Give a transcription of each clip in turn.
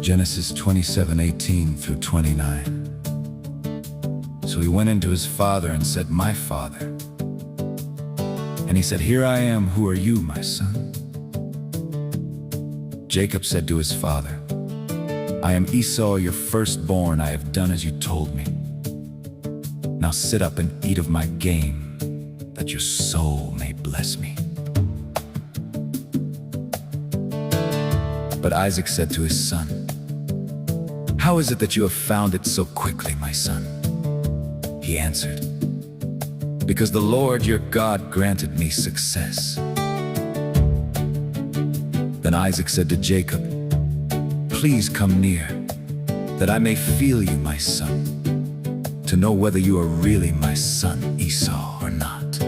Genesis 27:18 through 29. So he went into his father and said, "My father." And he said, "Here I am, who are you, my son?" Jacob said to his father, "I am Esau, your firstborn. I have done as you told me. Now sit up and eat of my game, that your soul may bless me." But Isaac said to his son, "How is it that you have found it so quickly, my son?" He answered, "Because the Lord your God granted me success." Then Isaac said to Jacob, "Please come near, that I may feel you, my son, to know whether you are really my son Esau or not."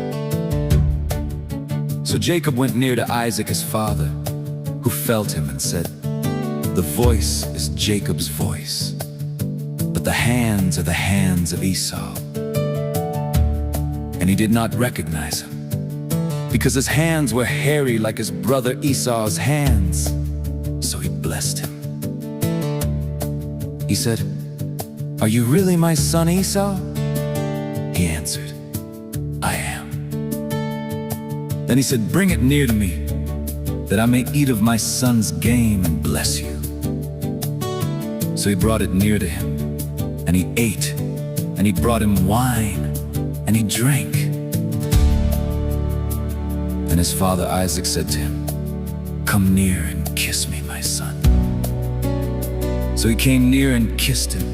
So Jacob went near to Isaac his father, who felt him and said, "The voice is Jacob's voice, but the hands are the hands of Esau." And he did not recognize him, because his hands were hairy like his brother Esau's hands. So he blessed him. He said, "Are you really my son Esau?" He answered, "I am." Then he said, "Bring it near to me, that I may eat of my son's game and bless you." So he brought it near to him, and he ate, and he brought him wine, and he drank. And his father Isaac said to him, "Come near and kiss me, my son." So he came near and kissed him,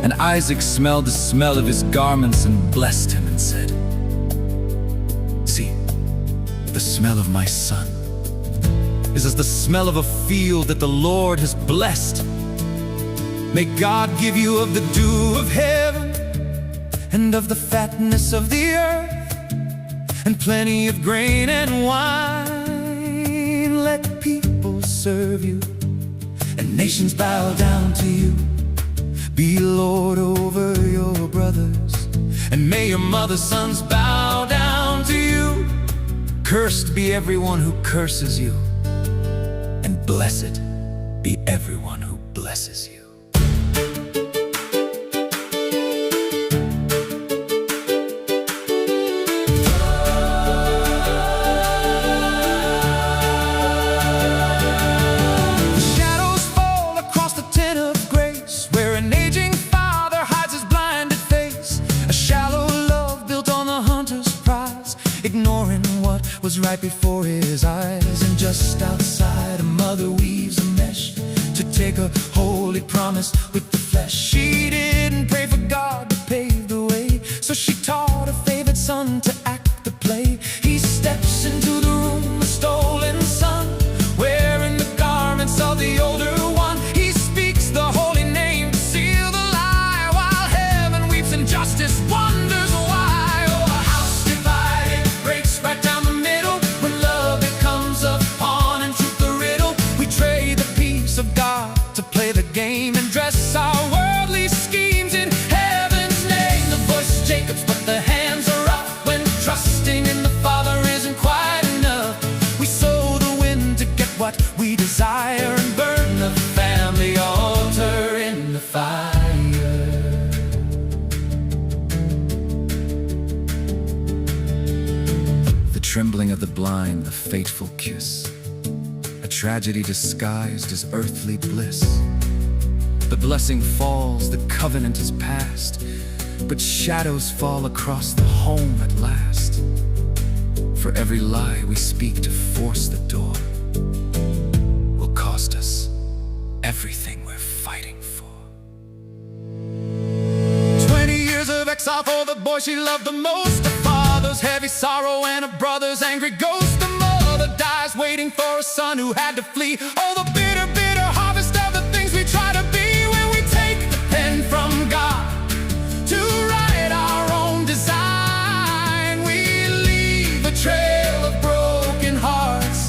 and Isaac smelled the smell of his garments and blessed him and said, "See, the smell of my son is as the smell of a field that the Lord has blessed. May God give you of the dew of heaven, and of the fatness of the earth, and plenty of grain and wine. Let people serve you, and nations bow down to you. Be Lord over your brothers, and may your mother's sons bow down to you. Cursed be everyone who curses you, and blessed be everyone who blesses you." Ignoring what was right before his eyes, and just outside a mother weaves a mesh to take a holy promise with the flesh. She didn't pray for God to pave the way, so she taught her favorite son to act the play. He steps into the room, a stolen son, wearing the garments of the older one. He speaks the holy name to seal the lie, while heaven weeps and justice wonders why. Of God to play the game and dress our worldly schemes in heaven's name. The voice is Jacob's, but the hands are up when trusting in the Father isn't quite enough. We sow the wind to get what we desire and burn the family altar in the fire. The trembling of the blind, the fateful kiss, a tragedy disguised as earthly bliss. The blessing falls, the covenant is past, but shadows fall across the home at last. For every lie we speak to force the door will cost us everything we're fighting for. 20 years of exile for the boy she loved the most, a father's heavy sorrow and a brother's angry ghost. The mother dies waiting for a son who had to flee. Oh, the bitter, bitter harvest of the things we try to be when we take the pen from God to write our own design. We leave a trail of broken hearts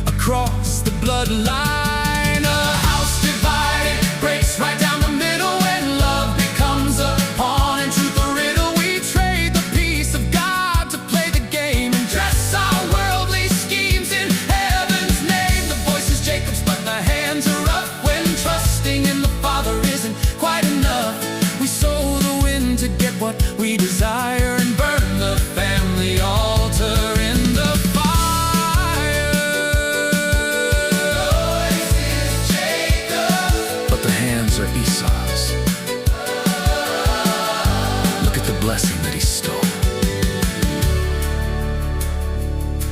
across the bloodline. A house divided breaks right down the middle when love becomes a pawn and truth a riddle. We trade the peace of God to play the game and dress our worldly schemes in heaven's name. The voice is Jacob's, but the hands are up when trusting what we desire and burn the family altar in the fire. Yours is Jacob, but the hands are Esau's. Look at the blessing that he stole.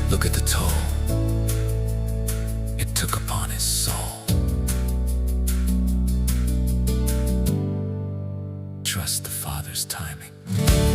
Look at the toll it took upon his soul. Trust the Father's timing.